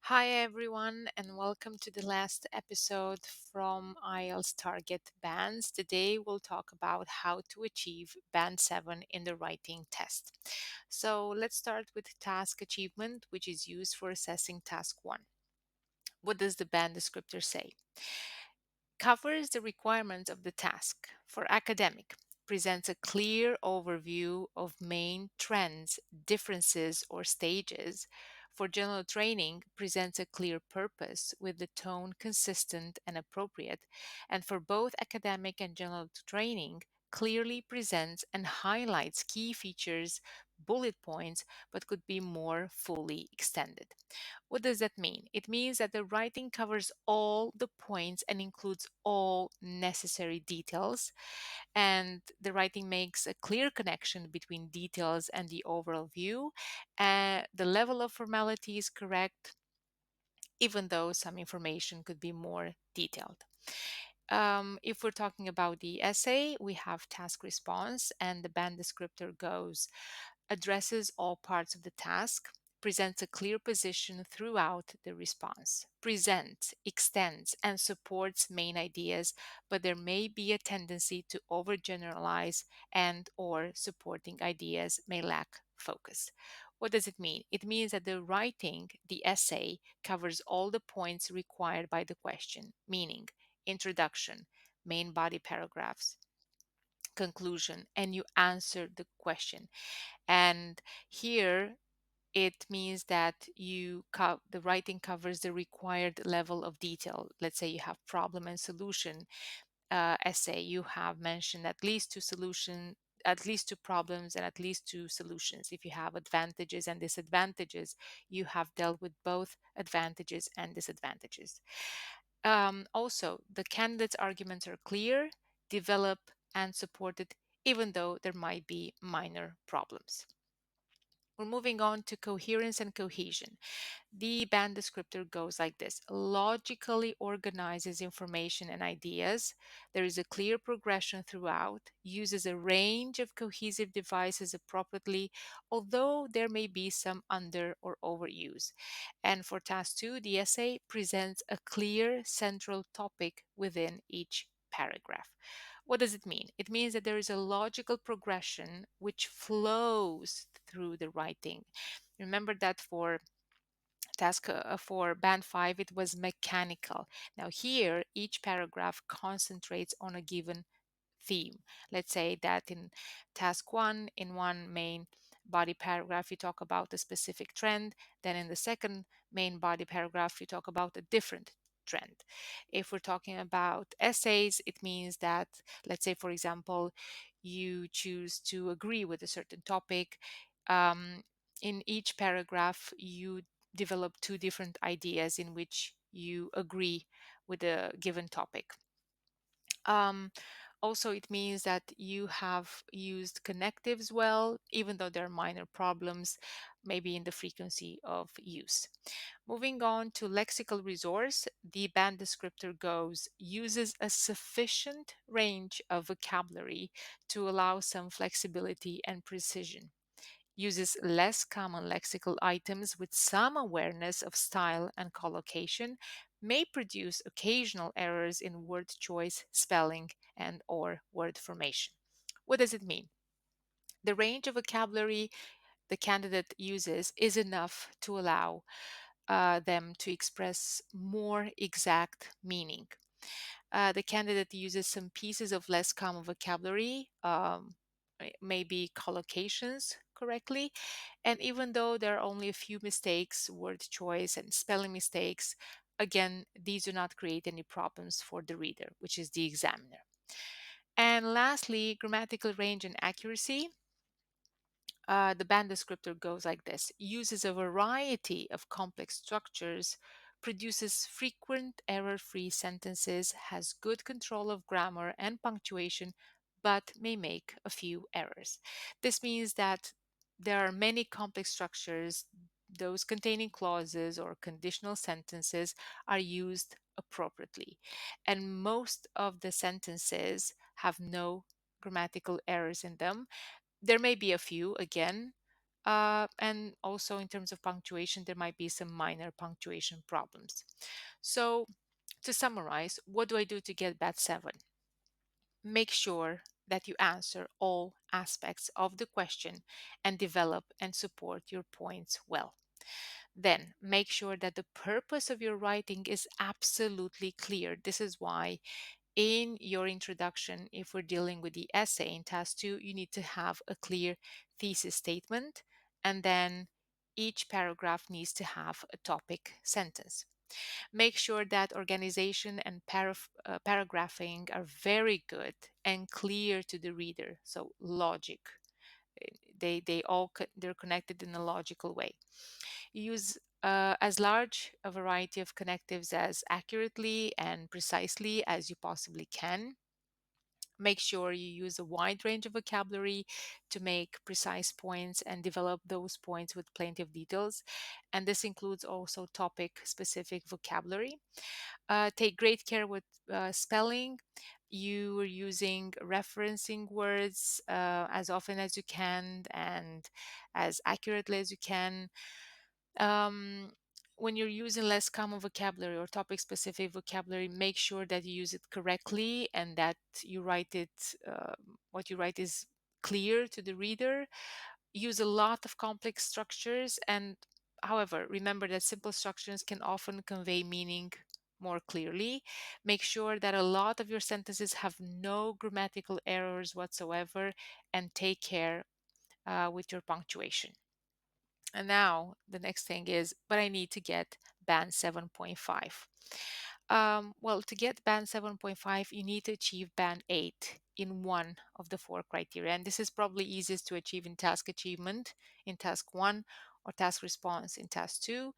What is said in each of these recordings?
Hi, everyone, and welcome to the last episode from IELTS Target Bands. Today, we'll talk about how to achieve Band 7 in the writing test. So, let's start with task achievement, which is used for assessing task 1. What does the band descriptor say? Covers the requirements of the task. For academic, presents a clear overview of main trends, differences, or stages. For general training, presents a clear purpose with the tone consistent and appropriate. And for both academic and general training, clearly presents and highlights key features, bullet points, but could be more fully extended. What does that mean? It means that the writing covers all the points and includes all necessary details, and the writing makes a clear connection between details and the overall view. The level of formality is correct, even though some information could be more detailed. If we're talking about the essay, we have task response, and the band descriptor goes addresses all parts of the task, presents a clear position throughout the response, presents, extends, and supports main ideas, but there may be a tendency to overgeneralize and or supporting ideas may lack focus. What does it mean? It means that the writing, the essay, covers all the points required by the question, meaning introduction, main body paragraphs, conclusion, and you answer the question. And here it means that the writing covers the required level of detail. Let's say you have problem and solution essay. You have mentioned at least two solution, at least two problems, and at least two solutions. If you have advantages and disadvantages, you have dealt with both advantages and disadvantages. Also, the candidate's arguments are clear, developed, and supported, even though there might be minor problems. We're moving on to coherence and cohesion. The band descriptor goes like this: logically organizes information and ideas. There is a clear progression throughout, uses a range of cohesive devices appropriately, although there may be some under or overuse. And for task 2, the essay presents a clear central topic within each paragraph. What does it mean? It means that there is a logical progression which flows through the writing. Remember that for band 5 it was mechanical. Now here each paragraph concentrates on a given theme. Let's say that in task 1, in one main body paragraph you talk about a specific trend, then in the second main body paragraph you talk about a different trend. If we're talking about essays, it means that, let's say for example, you choose to agree with a certain topic. um, in each paragraph you develop two different ideas in which you agree with a given topic. Um, Also, it means that you have used connectives well, even though there are minor problems, maybe in the frequency of use. Moving on to lexical resource, the band descriptor goes uses a sufficient range of vocabulary to allow some flexibility and precision, uses less common lexical items with some awareness of style and collocation, may produce occasional errors in word choice, spelling, and or word formation. What does it mean? The range of vocabulary the candidate uses is enough to allow them to express more exact meaning. The candidate uses some pieces of less common vocabulary, maybe collocations correctly. And even though there are only a few mistakes, word choice and spelling mistakes, again, these do not create any problems for the reader, which is the examiner. And lastly, grammatical range and accuracy. The band descriptor goes like this: uses a variety of complex structures, produces frequent error free sentences, has good control of grammar and punctuation, but may make a few errors. This means that there are many complex structures. Those containing clauses or conditional sentences are used appropriately. And most of the sentences have no grammatical errors in them. There may be a few again. And also in terms of punctuation, there might be some minor punctuation problems. So to summarize, what do I do to get band 7? Make sure that you answer all aspects of the question and develop and support your points well. Then make sure that the purpose of your writing is absolutely clear. This is why in your introduction, if we're dealing with the essay in task 2, you need to have a clear thesis statement, and then each paragraph needs to have a topic sentence. Make sure that organization and paragraphing are very good and clear to the reader. So logic, they're connected in a logical way. Use as large a variety of connectives as accurately and precisely as you possibly can. Make sure you use a wide range of vocabulary to make precise points and develop those points with plenty of details. And this includes also topic specific vocabulary. Take great care with spelling. You are using referencing words as often as you can and as accurately as you can. um, when you're using less common vocabulary or topic specific vocabulary, make sure that you use it correctly and that you write it, what you write is clear to the reader. Use a lot of complex structures, and however, remember that simple structures can often convey meaning more clearly. Make sure that a lot of your sentences have no grammatical errors whatsoever, and take care with your punctuation. And now the next thing is, but I need to get band 7.5. Well, to get band 7.5, you need to achieve band 8 in one of the four criteria. And this is probably easiest to achieve in task achievement in task 1 or task response in task 2.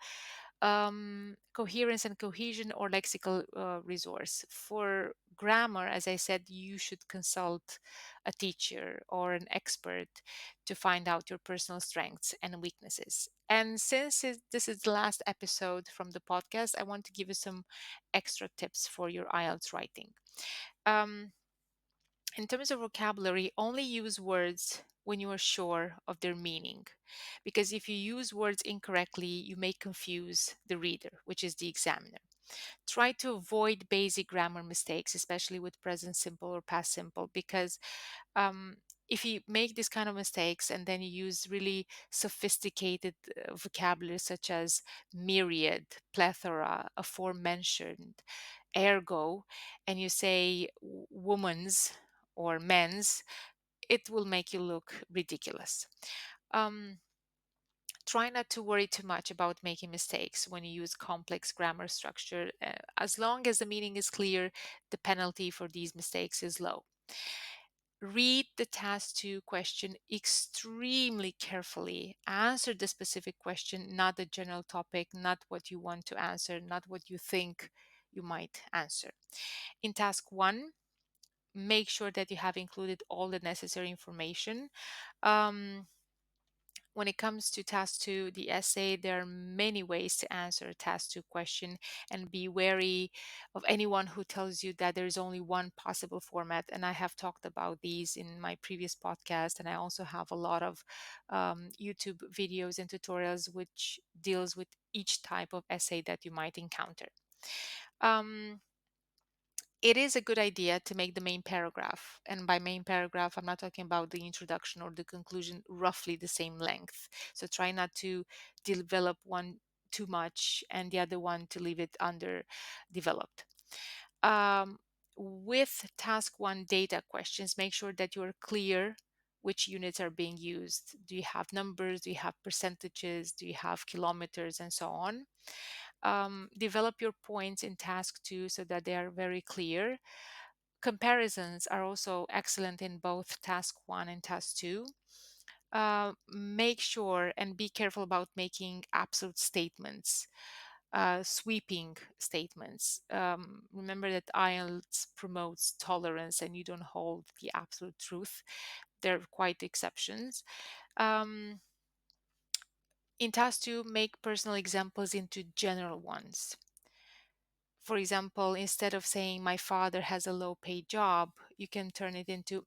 Coherence and cohesion or lexical resource. For grammar, as I said, you should consult a teacher or an expert to find out your personal strengths and weaknesses. And since this is the last episode from the podcast, I want to give you some extra tips for your IELTS writing. Um, in terms of vocabulary, only use words when you are sure of their meaning. Because if you use words incorrectly, you may confuse the reader, which is the examiner. Try to avoid basic grammar mistakes, especially with present simple or past simple, because um, if you make these kind of mistakes and then you use really sophisticated vocabulary such as myriad, plethora, aforementioned, ergo, and you say woman's or men's, it will make you look ridiculous. Um, Try not to worry too much about making mistakes when you use complex grammar structure. As long as the meaning is clear, the penalty for these mistakes is low. Read the task 2 question extremely carefully. Answer the specific question, not the general topic, not what you want to answer, not what you think you might answer. In task 1, make sure that you have included all the necessary information. Um, when it comes to task 2, the essay, there are many ways to answer a task 2 question, and be wary of anyone who tells you that there's only one possible format. And I have talked about these in my previous podcast, and I also have a lot of YouTube videos and tutorials which deals with each type of essay that you might encounter. Um, it is a good idea to make the main paragraph, and by main paragraph, I'm not talking about the introduction or the conclusion, roughly the same length. So try not to develop one too much and the other one to leave it underdeveloped. Um, with task 1 data questions, make sure that you're clear which units are being used. Do you have numbers? Do you have percentages? Do you have kilometers, and so on? Develop your points in task 2 so that they are very clear. Comparisons are also excellent in both task 1 and task 2. Make sure and be careful about making absolute statements, sweeping statements. Remember that IELTS promotes tolerance and you don't hold the absolute truth. There are quite exceptions. Um, in task 2, make personal examples into general ones. For example, instead of saying my father has a low paid job, you can turn it into